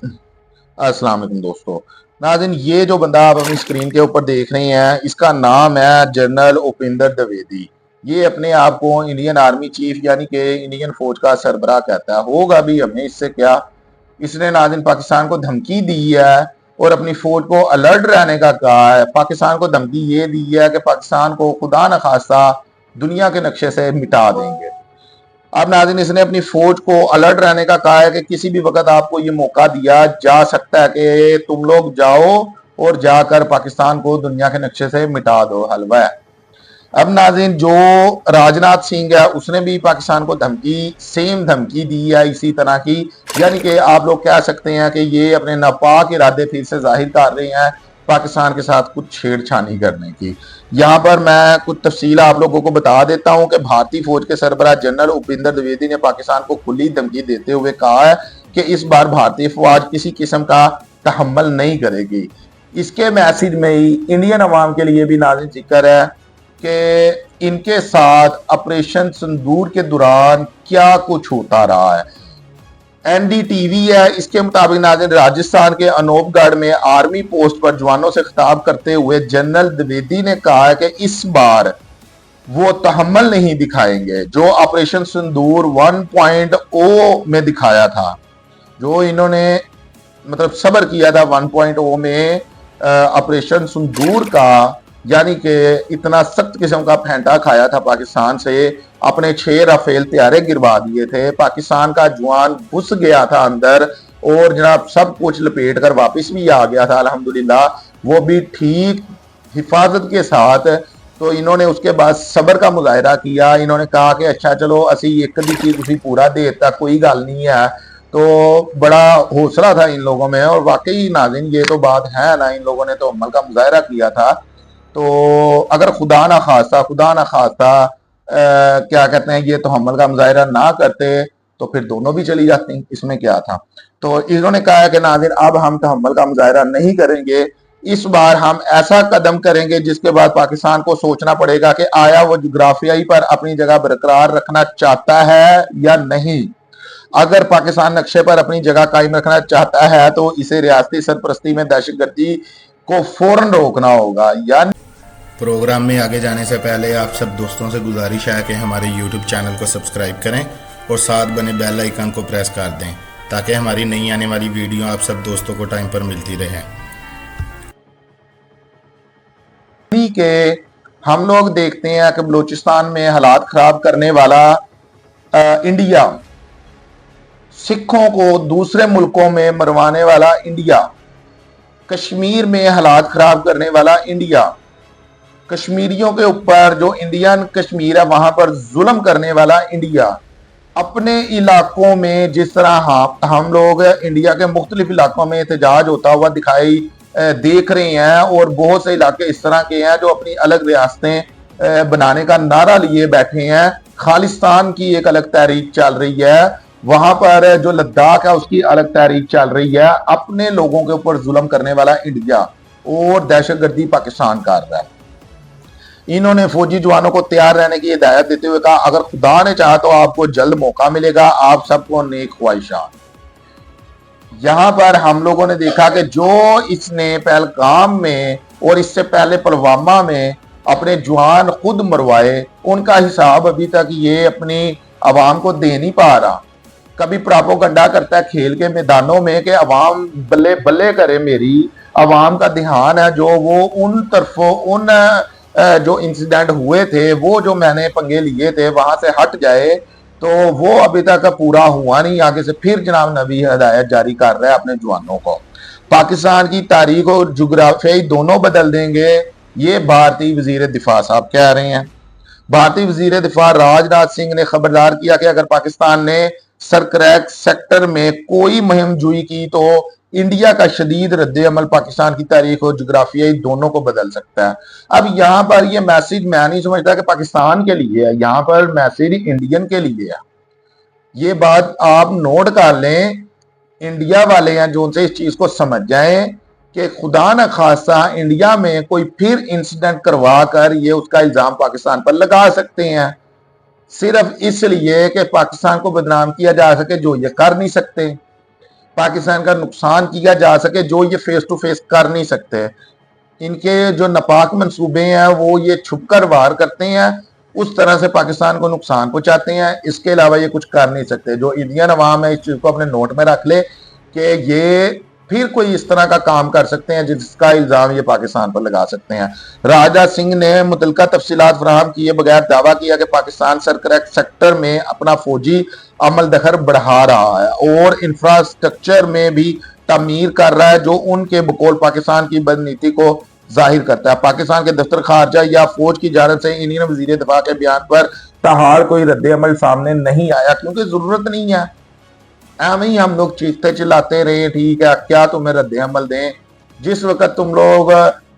अस्सलाम वालेकुम दोस्तों। नाज़रीन, ये जो बंदा आप अपनी स्क्रीन के ऊपर देख रहे हैं, इसका नाम है जनरल उपिंदर द्विवेदी। ये अपने आप को इंडियन आर्मी चीफ यानी कि इंडियन फौज का सरबराह कहता है। होगा भी हमें इससे क्या। इसने नाज़रीन पाकिस्तान को धमकी दी है और अपनी फौज को अलर्ट रहने का कहा है। पाकिस्तान को धमकी ये दी है कि पाकिस्तान को खुदा न खास्ता दुनिया के नक्शे से मिटा देंगे। अब नाज़रीन, इसने अपनी फौज को अलर्ट रहने का कहा है कि किसी भी वक्त आपको ये मौका दिया जा सकता है कि तुम लोग जाओ और जाकर पाकिस्तान को दुनिया के नक्शे से मिटा दो। हलवा है। अब नाज़रीन, जो राजनाथ सिंह है उसने भी पाकिस्तान को सेम धमकी दी है इसी तरह की। यानी कि आप लोग कह सकते हैं कि ये अपने नापाक इरादे फिर से जाहिर कर रहे हैं पाकिस्तान के साथ कुछ छेड़छानी करने की। यहाँ पर मैं कुछ तफसील आप लोगों को बता देता हूँ कि भारतीय फौज के सरबराह जनरल उपिंदर द्विवेदी ने पाकिस्तान को खुली धमकी देते हुए कहा है कि इस बार भारतीय फौज किसी किस्म का तहम्मुल नहीं करेगी। इसके मैसेज में ही इंडियन अवाम के लिए भी नाज़रीन जिक्र है कि इनके साथ ऑपरेशन सिंदूर के दौरान क्या कुछ होता रहा है। एनडीटीवी है, इसके मुताबिक नाज़रीन राजस्थान के अनूपगढ़ में आर्मी पोस्ट पर जवानों से खिताब करते हुए जनरल द्विवेदी ने कहा है कि इस बार वो तहम्मुल नहीं दिखाएंगे जो ऑपरेशन सिंदूर 1.0 में दिखाया था। जो इन्होंने मतलब सब्र किया था 1.0 में ऑपरेशन सिंदूर का, यानी कि इतना सख्त किस्म का फेंटा खाया था पाकिस्तान से, अपने 6 राफेल तैयारे गिरवा दिए थे। पाकिस्तान का जवान घुस गया था अंदर और जनाब सब कुछ लपेट कर वापस भी आ गया था अल्हम्दुलिल्लाह, वो भी ठीक हिफाजत के साथ। तो इन्होंने उसके बाद सब्र का मुजाहरा किया। इन्होंने कहा कि अच्छा चलो असी एक दी चीज उसी पूरा दे देता, कोई गल नहीं है। तो बड़ा हौसला था इन लोगों में और वाकई नाज़रीन ये तो बात है ना, इन लोगों ने तो अमल का मुजाहरा किया था। तो अगर खुदा ना खास्ता क्या कहते हैं ये तो हमल का मुजाहरा ना करते तो फिर दोनों भी चली जाती, इसमें क्या था। तो इन्होंने कहा है कि नाज़रीन अब हम तहम्मुल का मुजाहरा नहीं करेंगे, इस बार हम ऐसा कदम करेंगे जिसके बाद पाकिस्तान को सोचना पड़ेगा कि आया वो जोग्राफियाई पर अपनी जगह बरकरार रखना चाहता है या नहीं। अगर पाकिस्तान नक्शे पर अपनी जगह कायम रखना चाहता है तो इसे रियासती सरपरस्ती में दहशतगर्दी को फौरन रोकना होगा। यानी प्रोग्राम में आगे जाने से पहले आप सब दोस्तों से गुजारिश है कि हमारे YouTube चैनल को सब्सक्राइब करें और साथ बने बेल आइकन को प्रेस कर दें ताकि हमारी नई आने वाली वीडियो आप सब दोस्तों को टाइम पर मिलती रहे। के हम लोग देखते हैं कि बलूचिस्तान में हालात खराब करने वाला इंडिया, सिखों को दूसरे मुल्कों में मरवाने वाला इंडिया, कश्मीर में हालात खराब करने वाला इंडिया, कश्मीरियों के ऊपर जो इंडियन कश्मीर है वहां पर जुल्म करने वाला इंडिया, अपने इलाकों में जिस तरह हम लोग इंडिया के मुख्तलिफ इलाकों में एहतजाज होता हुआ देख रहे हैं और बहुत से इलाके इस तरह के हैं जो अपनी अलग रियासतें बनाने का नारा लिए बैठे हैं। खालिस्तान की एक अलग तहरीक चल रही है, वहां पर जो लद्दाख है उसकी अलग तहरीक चल रही है। अपने लोगों के ऊपर जुल्म करने वाला इंडिया और दहशतगर्दी पाकिस्तान कर रहा है। इन्होंने फौजी जवानों को तैयार रहने की हिदायत देते हुए कहा अगर खुदा ने चाहा तो आपको जल्द मौका मिलेगा, आप सबको नेक ख्वाहिशात। यहां पर हम लोगों ने देखा कि जो इसने पहलगाम में और इससे पहले पुलवामा में अपने जवान खुद मरवाए, उनका हिसाब अभी तक ये अपनी आवाम को दे नहीं पा रहा। कभी प्रोपेगेंडा करता है खेल के मैदानों में कि अवाम बल्ले बल्ले करे, मेरी अवाम का ध्यान है जो वो उन तरफों उन जो इंसिडेंट हुए थे, वो जो मैंने पंगे लिए थे वहां से हट जाए, तो वो अभी तक पूरा हुआ नहीं। आगे से फिर जनाब नबी हिदायत जारी कर रहा है अपने जवानों को। पाकिस्तान की तारीख और जोग्राफियाई दोनों बदल देंगे, ये भारतीय वजीर दिफा साहब कह रहे हैं। भारतीय वजीर दिफा राजनाथ सिंह ने खबरदार किया कि अगर पाकिस्तान ने सरक्रैक सेक्टर में कोई मुहिम जुई की तो इंडिया का शदीद रद्द-ए-अमल पाकिस्तान की तारीख और जोग्राफियाई दोनों को बदल सकता है। अब यहाँ पर ये मैसेज मैं नहीं समझता कि पाकिस्तान के लिए है, यहाँ पर मैसेज इंडियन के लिए है। ये बात आप नोट कर लें, इंडिया वाले हैं जो उनसे इस चीज को समझ जाएं कि खुदा न खासा इंडिया में कोई फिर इंसिडेंट करवा कर ये उसका इल्जाम पाकिस्तान पर लगा सकते हैं, सिर्फ इसलिए कि पाकिस्तान को बदनाम किया जा सके जो ये कर नहीं सकते। पाकिस्तान का नुकसान किया जा सके, जो ये फेस टू फेस कर नहीं सकते। इनके जो नापाक मंसूबे हैं वो ये छुपकर वार करते हैं, उस तरह से पाकिस्तान को नुकसान पहुंचाते हैं। इसके अलावा ये कुछ कर नहीं सकते। जो इंडियन अवाम है इस चीज को अपने नोट में रख ले कि ये फिर कोई इस तरह का काम कर सकते हैं जिसका इल्जाम ये पाकिस्तान पर लगा सकते हैं। राजनाथ सिंह ने मुतलका तफसीलात फराहम किए बगैर दावा किया कि पाकिस्तान सरक्रैक सेक्टर में अपना फौजी अमल दखल बढ़ा रहा है और इंफ्रास्ट्रक्चर में भी तमीर कर रहा है, जो उनके बकौल पाकिस्तान की बदनीति को जाहिर करता है। पाकिस्तान के दफ्तर खारजा या फौज की जानिब से इंडियन वजीर दिफा के बयान पर ताहार कोई रद्द अमल सामने नहीं आया, क्योंकि जरूरत नहीं है। एवं ही हम लोग चीखते चिल्लाते रहे, ठीक है क्या तुम्हें रद्द अमल दें। जिस वक्त तुम लोग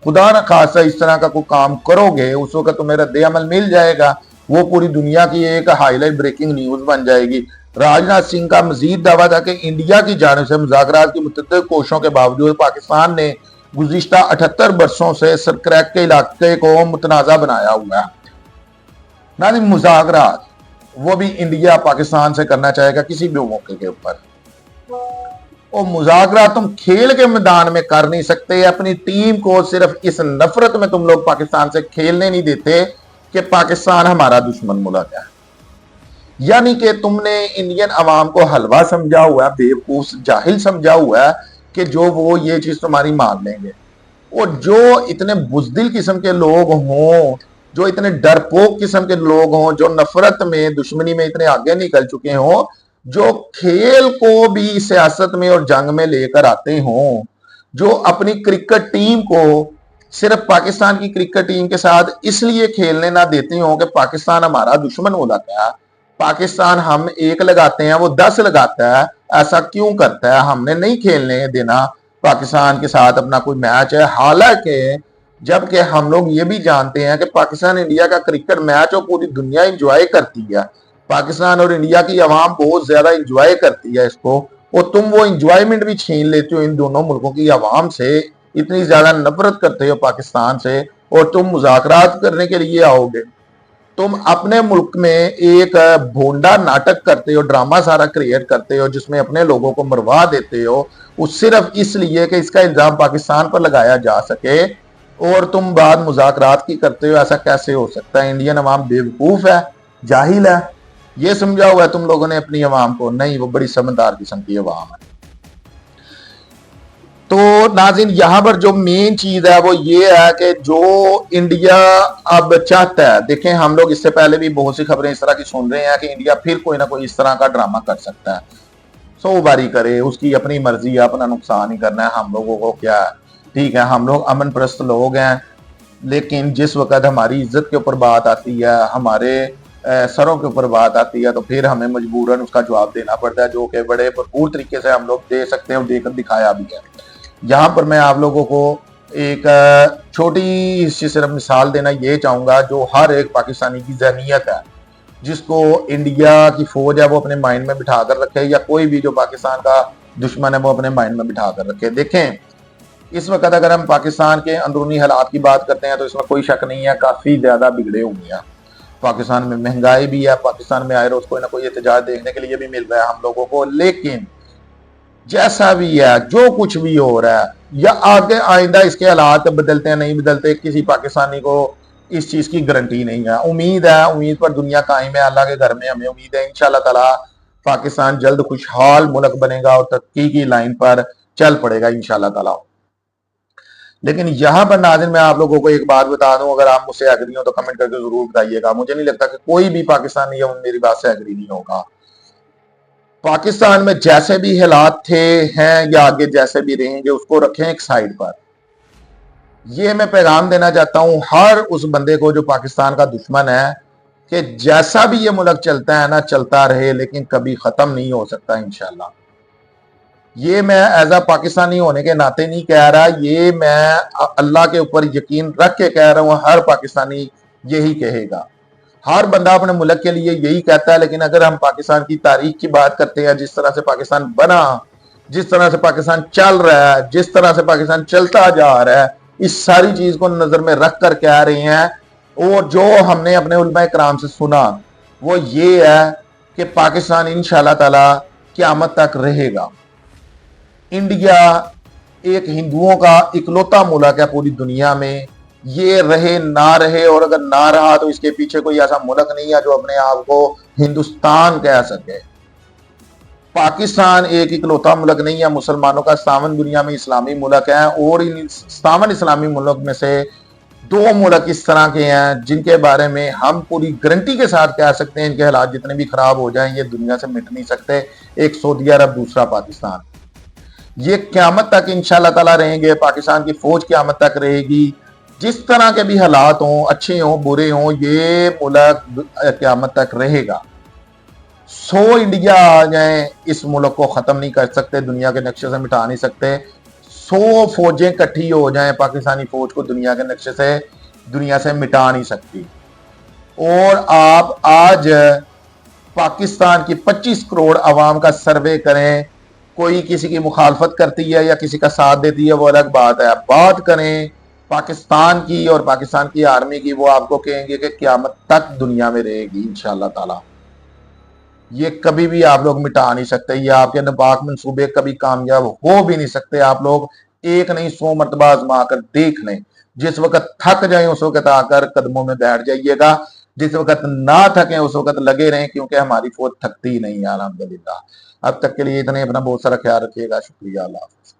खुदा न खासा इस तरह का कोई काम करोगे उस वक्त तुम्हें रद्द अमल मिल जाएगा, वो पूरी दुनिया की एक हाईलाइट ब्रेकिंग न्यूज बन जाएगी। राजनाथ सिंह का मजीद दावा था कि इंडिया की जानिब से मुज़ाकरात की मुतअद्दिद कोशिशों के बावजूद पाकिस्तान ने गुज़िश्ता 78 बरसों से सरक्रैक के इलाके को मुतनाज़ा बनाया हुआ है। ना मुज़ाकरात वो भी इंडिया पाकिस्तान से करना चाहेगा किसी भी मौके के ऊपर। और मुज़ाकरा तुम खेल के मैदान में कर नहीं सकते। अपनी टीम को सिर्फ इस नफरत में तुम लोग पाकिस्तान से खेलने नहीं देते कि पाकिस्तान हमारा दुश्मन मुल्क है। यानी कि तुमने इंडियन अवाम को हलवा समझा हुआ है, बेवकूफ जाहिल समझा हुआ है कि जो वो ये चीज तुम्हारी मान लेंगे। और जो इतने बुजदिल किस्म के लोग हों, जो इतने डरपोक किस्म के लोग हों, जो नफरत में दुश्मनी में इतने आगे निकल चुके हों, जो खेल को भी सियासत में और जंग में लेकर आते हों, जो अपनी क्रिकेट टीम को सिर्फ पाकिस्तान की क्रिकेट टीम के साथ इसलिए खेलने ना देते हों कि पाकिस्तान हमारा दुश्मन मुल्क है, पाकिस्तान हम एक लगाते हैं वो 10 लगाता है, ऐसा क्यों करता है, हमने नहीं खेलने देना पाकिस्तान के साथ अपना कोई मैच है। हालांकि जबकि हम लोग ये भी जानते हैं कि पाकिस्तान इंडिया का क्रिकेट मैच और पूरी दुनिया इंजॉय करती है, पाकिस्तान और इंडिया की आवाम बहुत ज्यादा इंजॉय करती है इसको, और तुम वो इंजॉयमेंट भी छीन लेते हो इन दोनों मुल्कों की आवाम से, इतनी ज्यादा नफरत करते हो पाकिस्तान से, और तुम मुज़ाकरात करने के लिए आओगे। तुम अपने मुल्क में एक भोंडा नाटक करते हो, ड्रामा सारा क्रिएट करते हो जिसमें अपने लोगों को मरवा देते हो, उस सिर्फ इसलिए कि इसका इल्जाम पाकिस्तान पर लगाया जा सके, और तुम बात मुज़ाकरात की करते हो। ऐसा कैसे हो सकता है? इंडियन अवाम बेवकूफ है, जाहिल है, ये समझा हुआ है तुम लोगों ने अपनी अवाम को? नहीं, वो बड़ी समझदार किस्म की अवाम है। तो नाज़रीन, यहां पर जो मेन चीज है वो ये है कि जो इंडिया अब चाहता है, देखें हम लोग इससे पहले भी बहुत सी खबरें इस तरह की सुन रहे हैं कि इंडिया फिर कोई ना कोई इस तरह का ड्रामा कर सकता है। 100 बारी करे, उसकी अपनी मर्जी है, अपना नुकसान ही करना है, हम लोगों को क्या है। ठीक है, हम लोग अमन परस्त लोग हैं, लेकिन जिस वक्त हमारी इज्जत के ऊपर बात आती है, हमारे सरों के ऊपर बात आती है, तो फिर हमें मजबूरन उसका जवाब देना पड़ता है, जो कि बड़े भरपूर तरीके से हम लोग दे सकते हैं और देकर दिखाया भी है। यहाँ पर मैं आप लोगों को एक छोटी सी सिर्फ मिसाल देना ये चाहूंगा, जो हर एक पाकिस्तानी की ज़हनियत है, जिसको इंडिया की फौज है वो अपने माइंड में बिठा कर रखे, या कोई भी जो पाकिस्तान का दुश्मन है वो अपने माइंड में बिठा कर रखे। देखें, इस वक्त अगर हम पाकिस्तान के अंदरूनी हालात की बात करते हैं तो इसमें कोई शक नहीं है, काफी ज्यादा बिगड़े हुए हैं। पाकिस्तान में महंगाई भी है, पाकिस्तान में आए रोज कोई ना कोई एहतजाज देखने के लिए भी मिल रहा है हम लोगों को। लेकिन जैसा भी है, जो कुछ भी हो रहा है, या आगे आइंदा इसके हालात बदलते हैं नहीं बदलते, किसी पाकिस्तानी को इस चीज की गारंटी नहीं है। उम्मीद है, उम्मीद पर दुनिया कायम है, अल्लाह के घर में हमें उम्मीद है इंशाअल्लाह ताला पाकिस्तान जल्द खुशहाल मुल्क बनेगा और तरक्की की लाइन पर चल पड़ेगा इंशाअल्लाह ताला। लेकिन यहाँ पर नाज़रीन मैं आप लोगों को एक बात बता दूं, अगर आप मुझसे एग्री हो तो कमेंट करके जरूर बताइएगा। मुझे नहीं लगता कि कोई भी पाकिस्तानी मेरी बात से एग्री नहीं होगा। पाकिस्तान में जैसे भी हालात थे हैं या आगे जैसे भी रहेंगे, उसको रखें एक साइड पर। ये मैं पैगाम देना चाहता हूं हर उस बंदे को जो पाकिस्तान का दुश्मन है, कि जैसा भी ये मुल्क चलता है ना, चलता रहे, लेकिन कभी खत्म नहीं हो सकता इंशाल्लाह। ये मैं एज आ पाकिस्तानी होने के नाते नहीं कह रहा, ये मैं अल्लाह के ऊपर यकीन रख के कह रहा हूँ। हर पाकिस्तानी यही कहेगा, हर बंदा अपने मुल्क के लिए यही कहता है। लेकिन अगर हम पाकिस्तान की तारीख की बात करते हैं, जिस तरह से पाकिस्तान बना, जिस तरह से पाकिस्तान चल रहा है, जिस तरह से पाकिस्तान चलता जा रहा है, इस सारी चीज को नजर में रख कर कह रहे हैं। और जो हमने अपने उलमा कराम से सुना वो ये है कि पाकिस्तान इंशाअल्लाह ताला क़यामत तक रहेगा। इंडिया एक हिंदुओं का इकलौता मुल्क है पूरी दुनिया में, ये रहे ना रहे, और अगर ना रहा तो इसके पीछे कोई ऐसा मुल्क नहीं है जो अपने आप को हिंदुस्तान कह सके। पाकिस्तान एक इकलौता मुल्क नहीं है मुसलमानों का, 57 दुनिया में इस्लामी मुल्क है, और इन 57 इस्लामी मुल्क में से 2 मुल्क इस तरह के हैं जिनके बारे में हम पूरी गारंटी के साथ कह सकते हैं इनके हालात जितने भी खराब हो जाएं ये दुनिया से मिट नहीं सकते। एक सऊदी अरब, दूसरा पाकिस्तान। ये क़यामत तक इंशाल्लाह ताला रहेंगे, पाकिस्तान की फौज क़यामत तक रहेगी। जिस तरह के भी हालात हों, अच्छे हों बुरे हों, ये मुल्क क़यामत तक रहेगा। 100 इंडिया आ जाए इस मुल्क को खत्म नहीं कर सकते, दुनिया के नक्शे से मिटा नहीं सकते। 100 फौजें इकट्ठी हो जाएं, पाकिस्तानी फौज को दुनिया के नक्शे से, दुनिया से मिटा नहीं सकती। और आप आज पाकिस्तान की 25 करोड़ आवाम का सर्वे करें, कोई किसी की मुखालफत करती है या किसी का साथ देती है वो अलग बात है, बात करें पाकिस्तान की और पाकिस्तान की आर्मी की, वो आपको कहेंगे कि क़यामत तक दुनिया में रहेगी इंशाल्लाह ताला। ये कभी भी आप लोग मिटा नहीं सकते, ये आपके नापाक मंसूबे कभी कामयाब हो भी नहीं सकते। आप लोग एक नहीं 100 मरतबा आजमा कर देख लें। जिस वक्त थक जाए उस वक्त आकर कदमों में बैठ जाइएगा, जिस वक्त ना थकें उस वक्त लगे रहें, क्योंकि हमारी फौज थकती नहीं है अल्हम्दुलिल्लाह। अब तक के लिए इतने, अपना बहुत सारा ख्याल रखिएगा, शुक्रिया, अल्लाह हाफ़िज़।